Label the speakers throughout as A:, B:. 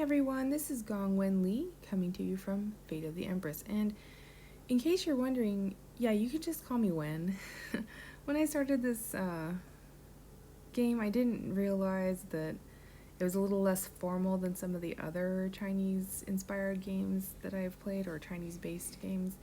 A: Hey everyone, this is Gong Wen Lee coming to you from Fate of the Empress. And in case you're wondering, yeah, you could just call me Wen. When I started this game, I didn't realize that it was a little less formal than some of the other Chinese inspired games that I've played, or Chinese based games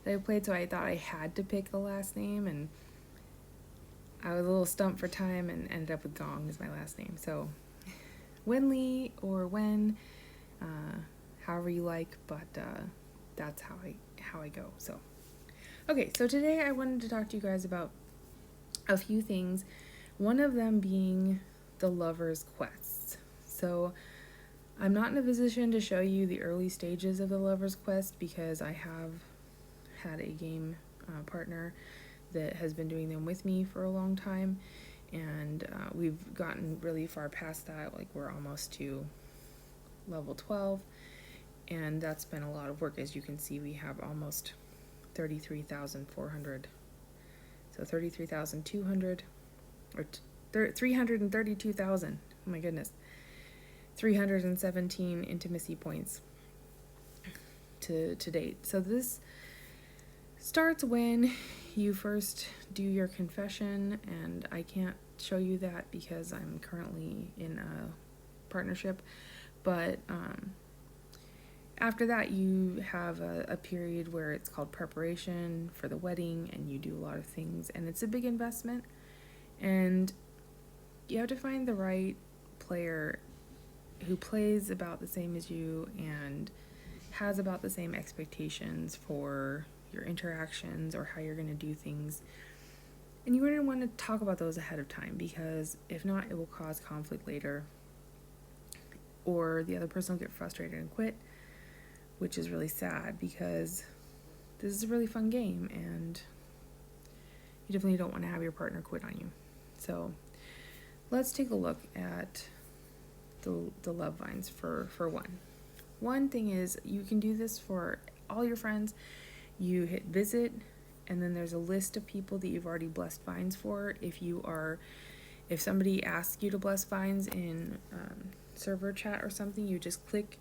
A: that I've played, so I thought I had to pick the last name, and I was a little stumped for time and ended up with Gong as my last name. So Wen Lee or Wen, however you like, but that's how I go. So, okay, so today I wanted to talk to you guys about a few things. One of them being the Lover's Quests. So, I'm not in a position to show you the early stages of the Lover's Quest because I have had a game partner that has been doing them with me for a long time, and we've gotten really far past that. Like, we're almost to level 12, and that's been a lot of work. As you can see, we have almost 33,400, so 33,200, or 332,000, oh my goodness, 317 intimacy points to date. So this starts when you first do your confession, and I can't show you that because I'm currently in a partnership, but after that you have a period where it's called preparation for the wedding, and you do a lot of things, and it's a big investment, and you have to find the right player who plays about the same as you and has about the same expectations for your interactions or how you're going to do things. And you're going to want to talk about those ahead of time, because if not, it will cause conflict later, or the other person will get frustrated and quit, which is really sad because this is a really fun game and you definitely don't want to have your partner quit on you. So let's take a look at the love vines for one. One thing is, you can do this for all your friends. You hit visit, and then there's a list of people that you've already blessed vines for. If somebody asks you to bless vines in server chat or something, you just click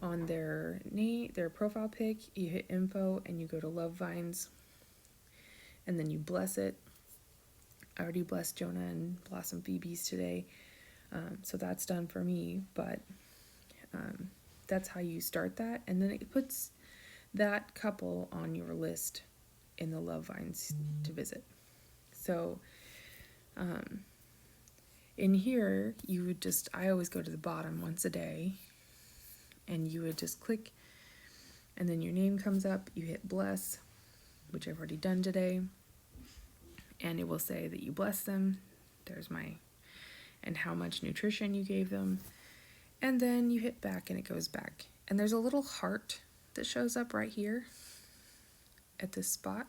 A: on their name, their profile pic, you hit info, and you go to love vines, and then you bless it. I already blessed Jonah and Blossom Phoebes today, so that's done for me, but that's how you start that, and then it puts that couple on your list in the love vines to visit. So in here, I always go to the bottom once a day, and you would just click, and then your name comes up, you hit bless, which I've already done today, and it will say that you bless them. And how much nutrition you gave them, and then you hit back and it goes back. And there's a little heart that shows up right here at this spot,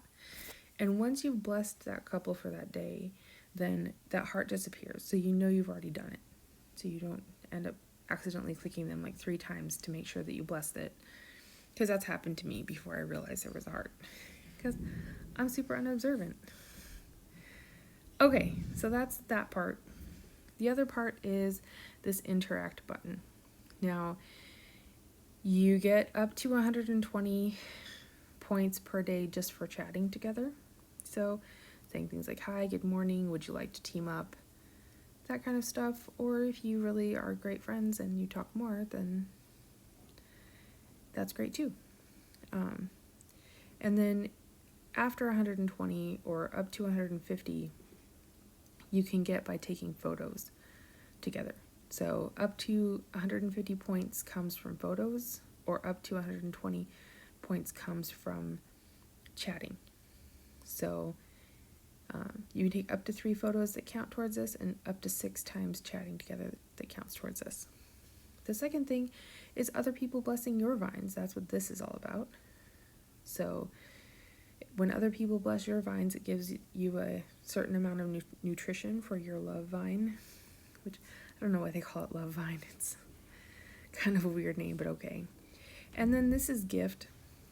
A: and once you've blessed that couple for that day, then that heart disappears, so you know you've already done it, so you don't end up accidentally clicking them like 3 times to make sure that you blessed it, because that's happened to me before I realized there was a heart, because I'm super unobservant. Okay, so that's that part. The other part is this interact button. Now, you get up to 120 points per day just for chatting together. So saying things like, hi, good morning, would you like to team up? That kind of stuff. Or if you really are great friends and you talk more, then that's great too. And then after 120 or up to 150, you can get by taking photos together. So up to 150 points comes from photos, or up to 120 points comes from chatting. So you can take up to 3 photos that count towards this, and up to 6 times chatting together that counts towards this. The second thing is other people blessing your vines. That's what this is all about. So when other people bless your vines, it gives you a certain amount of nutrition for your love vine, which I don't know why they call it love vine. It's kind of a weird name, but okay. And then this is gift,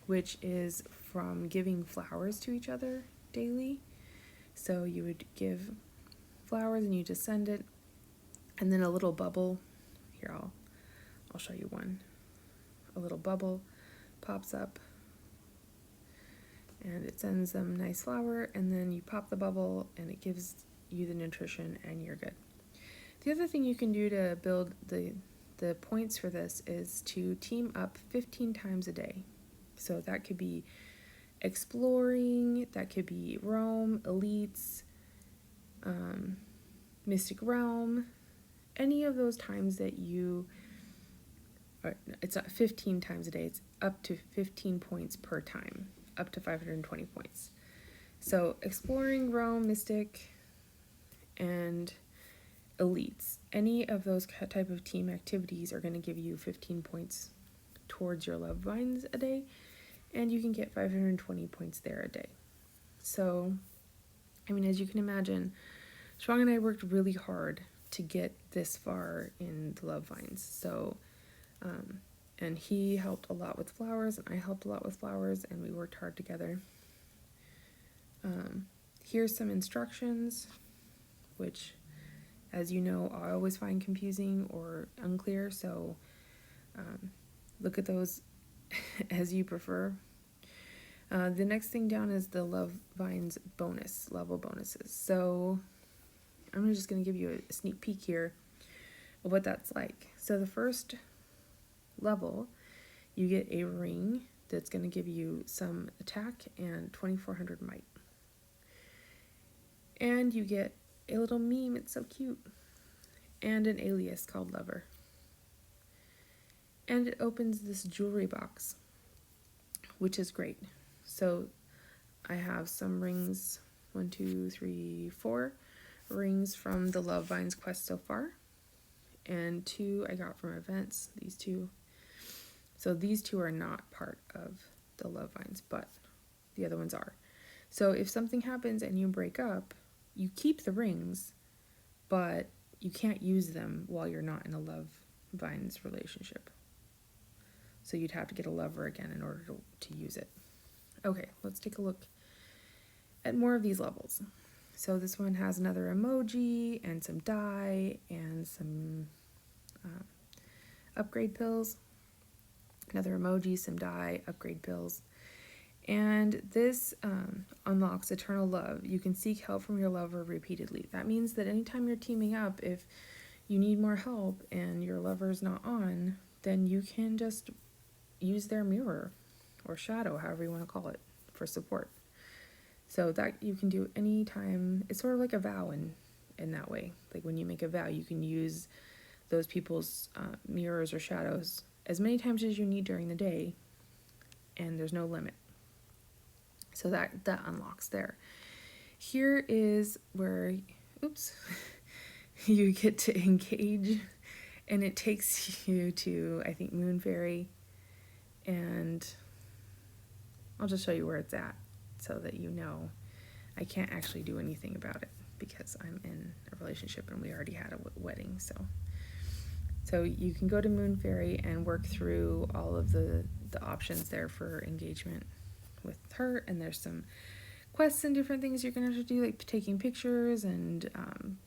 A: which is from giving flowers to each other daily. So you would give flowers and you just send it, and then a little bubble. Here, I'll I'll show you one. A little bubble pops up and it sends them nice flower, and then you pop the bubble and it gives you the nutrition and you're good. The other thing you can do to build the points for this is to team up 15 times a day. So that could be exploring, that could be Rome, elites, Mystic Realm, any of those times that you, it's 15 times a day, it's up to 15 points per time, up to 520 points. So exploring, Rome, Mystic, and elites, any of those type of team activities are going to give you 15 points towards your love vines a day, and you can get 520 points there a day. So, I mean, as you can imagine, Strong and I worked really hard to get this far in the love vines. So, and he helped a lot with flowers, and I helped a lot with flowers, and we worked hard together. Here's some instructions, which, as you know, I always find confusing or unclear, so look at those as you prefer. The next thing down is the Love Vines bonus, level bonuses. So I'm just going to give you a sneak peek here of what that's like. So the first level, you get a ring that's going to give you some attack and 2400 might. And you get a little meme, it's so cute, and an alias called Lover. And it opens this jewelry box, which is great. So I have some rings, 1, 2, 3, 4 rings from the Love Vines quest so far, and 2 I got from events, these 2. So these 2 are not part of the Love Vines, but the other ones are. So if something happens and you break up, you keep the rings, but you can't use them while you're not in a Love Vines relationship. So you'd have to get a lover again in order to use it. Okay, let's take a look at more of these levels. So this one has another emoji and some dye and some upgrade pills. Another emoji, some dye, upgrade pills. And this unlocks eternal love. You can seek help from your lover repeatedly. That means that anytime you're teaming up, if you need more help and your lover's not on, then you can just use their mirror or shadow, however you want to call it, for support. So that you can do anytime. It's sort of like a vow in that way. Like when you make a vow, you can use those people's mirrors or shadows as many times as you need during the day, and there's no limit. So that unlocks there. Here is where, you get to engage, and it takes you to, I think, Moon Fairy, and I'll just show you where it's at so that you know I can't actually do anything about it because I'm in a relationship and we already had a wedding. So you can go to Moon Fairy and work through all of the options there for engagement with her, and there's some quests and different things you're gonna have to do, like taking pictures and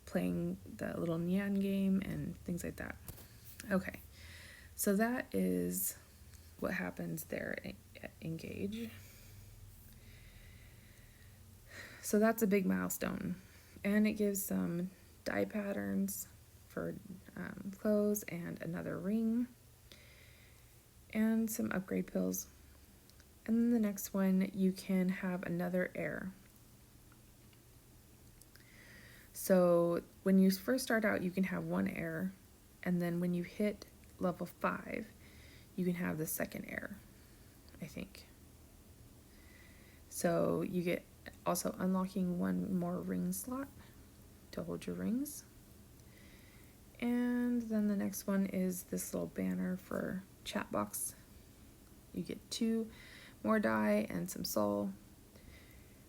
A: playing the little Nyan game and things like that. Okay, so that is what happens there at Engage. So that's a big milestone, and it gives some dye patterns for clothes and another ring and some upgrade pills. And then the next one, you can have another heir. So when you first start out, you can have one heir, and then when you hit level 5, you can have the second heir, I think. So you get also unlocking one more ring slot to hold your rings. And then the next one is this little banner for chat box. You get 2 more dye and some soul.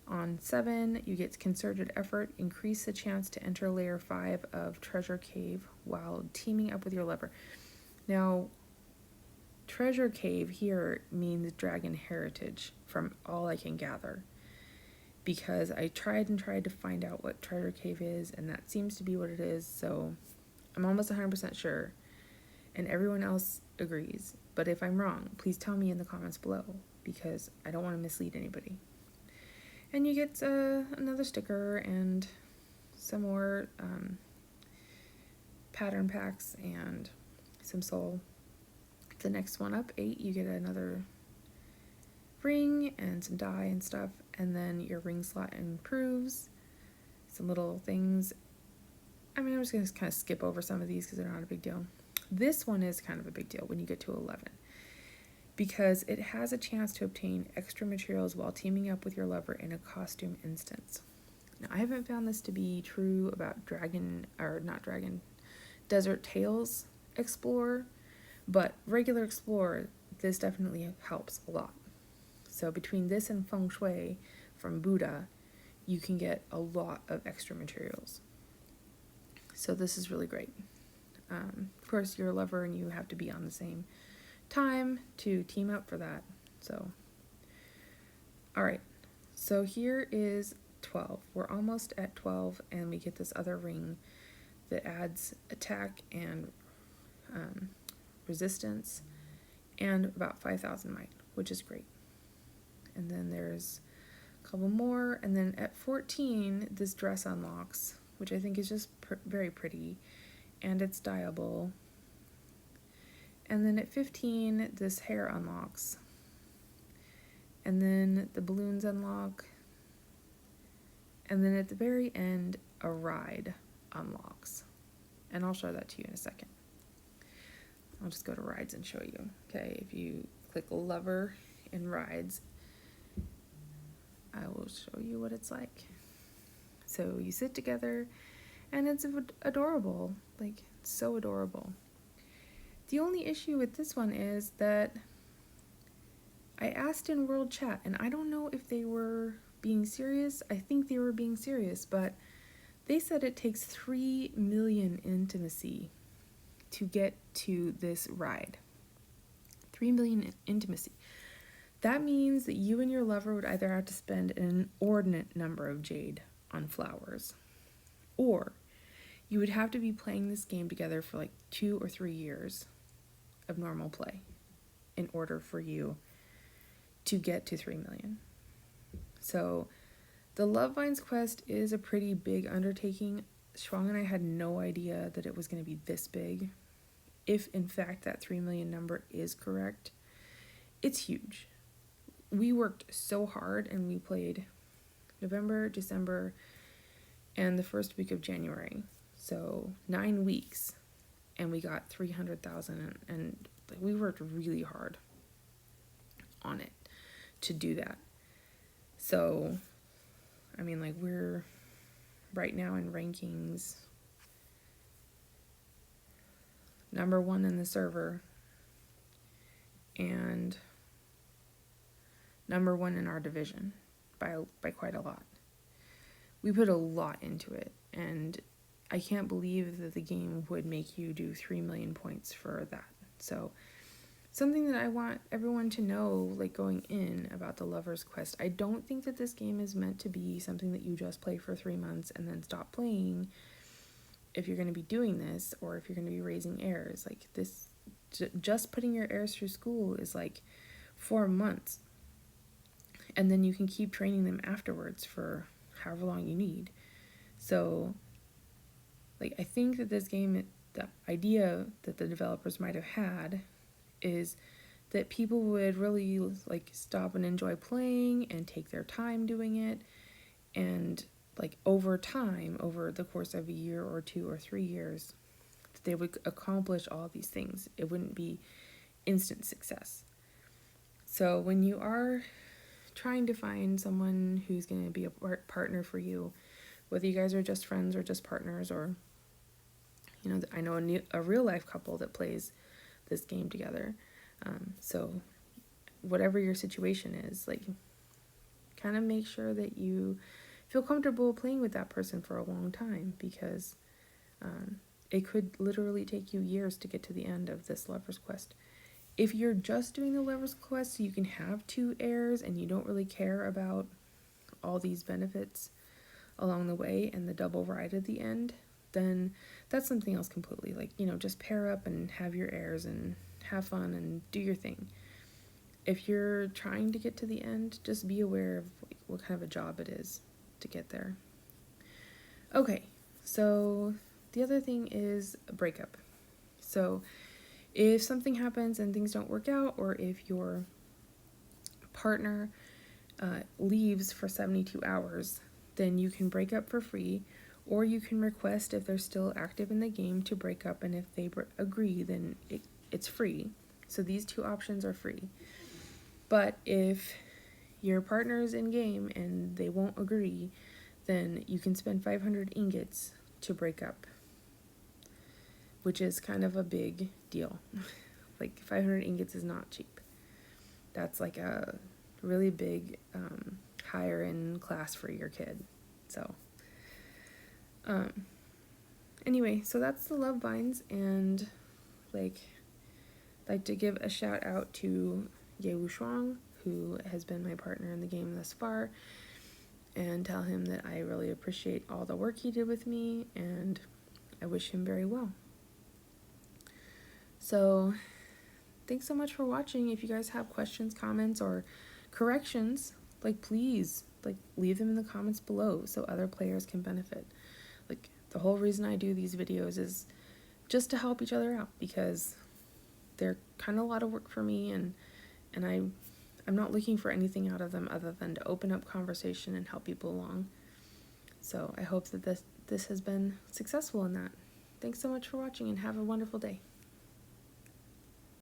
A: On 7, you get concerted effort. Increase the chance to enter layer 5 of Treasure Cave while teaming up with your lover. Now, Treasure Cave here means dragon heritage, from all I can gather. Because I tried to find out what Treasure Cave is, and that seems to be what it is, so I'm almost 100% sure. and everyone else agrees. But if I'm wrong, please tell me in the comments below, because I don't want to mislead anybody. And you get another sticker and some more pattern packs and some soul. The next one up, 8, you get another ring and some dye and stuff, and then your ring slot improves. Some little things. I mean, I'm just going to kind of skip over some of these because they're not a big deal. This one is kind of a big deal when you get to 11, because it has a chance to obtain extra materials while teaming up with your lover in a costume instance. Now, I haven't found this to be true about Desert Tales Explorer, but regular Explorer, this definitely helps a lot. So between this and Feng Shui from Buddha, you can get a lot of extra materials. So this is really great. Of course, you're a lover and you have to be on the same time to team up for that. So, all right. So here is 12. We're almost at 12, and we get this other ring that adds attack and resistance and about 5,000 might, which is great. And then there's a couple more, and then at 14, this dress unlocks, which I think is just very pretty, and it's dyeable. And then at 15, this hair unlocks, and then the balloons unlock, and then at the very end, a ride unlocks, and I'll show that to you in a second. I'll just go to rides and show you. Okay, if you click lover in rides, I will show you what it's like. So you sit together, and it's adorable. Like, it's so adorable. The only issue with this one is that I asked in World Chat, and I don't know if they were being serious. I think they were being serious, but they said it takes 3 million intimacy to get to this ride. 3 million intimacy. That means that you and your lover would either have to spend an inordinate number of jade on flowers, or you would have to be playing this game together for like 2 or 3 years of normal play in order for you to get to 3 million. So the Love Vines quest is a pretty big undertaking. Shuang and I had no idea that it was going to be this big. If in fact that 3 million number is correct, it's huge. We worked so hard, and we played November, December, and the first week of January. So 9 weeks, and we got 300,000, and we worked really hard on it to do that. So, I mean, like, we're right now in rankings number 1 in the server and number 1 in our division by quite a lot. We put a lot into it, and I can't believe that the game would make you do 3 million points for that. So something that I want everyone to know, like, going in about the Lover's Quest, I don't think that this game is meant to be something that you just play for 3 months and then stop playing if you're going to be doing this, or if you're going to be raising heirs. Like, this, just putting your heirs through school is like 4 months, and then you can keep training them afterwards for however long you need. So, like, I think that this game, the idea that the developers might have had is that people would really, like, stop and enjoy playing and take their time doing it, and, like, over time, over the course of a year or 2 or 3 years, that they would accomplish all these things. It wouldn't be instant success. So when you are trying to find someone who's going to be a partner for you, whether you guys are just friends or just partners, or, you know, I know a real life couple that plays this game together. So whatever your situation is, like, kind of make sure that you feel comfortable playing with that person for a long time, because it could literally take you years to get to the end of this Lover's Quest. If you're just doing the Lover's Quest so you can have 2 heirs and you don't really care about all these benefits along the way and the double ride at the end, then that's something else completely. Like, just pair up and have your heirs and have fun and do your thing. If you're trying to get to the end, just be aware of what kind of a job it is to get there. Okay, so the other thing is a breakup. So if something happens and things don't work out, or if your partner leaves for 72 hours, then you can break up for free, or you can request, if they're still active in the game, to break up, and if they agree, then it's free. So these two options are free. But if your partner's in game and they won't agree, then you can spend 500 ingots to break up, which is kind of a big deal. Like 500 ingots is not cheap. That's like a really big higher in class for your kid. So anyway, so that's the love vines, and like to give a shout out to Yewu Shuang, who has been my partner in the game thus far, and tell him that I really appreciate all the work he did with me, and I wish him very well. So thanks so much for watching. If you guys have questions, comments, or corrections, please leave them in the comments below so other players can benefit. The whole reason I do these videos is just to help each other out, because they're kind of a lot of work for me, and I'm not looking for anything out of them other than to open up conversation and help people along. So I hope that this has been successful in that. Thanks so much for watching, and have a wonderful day.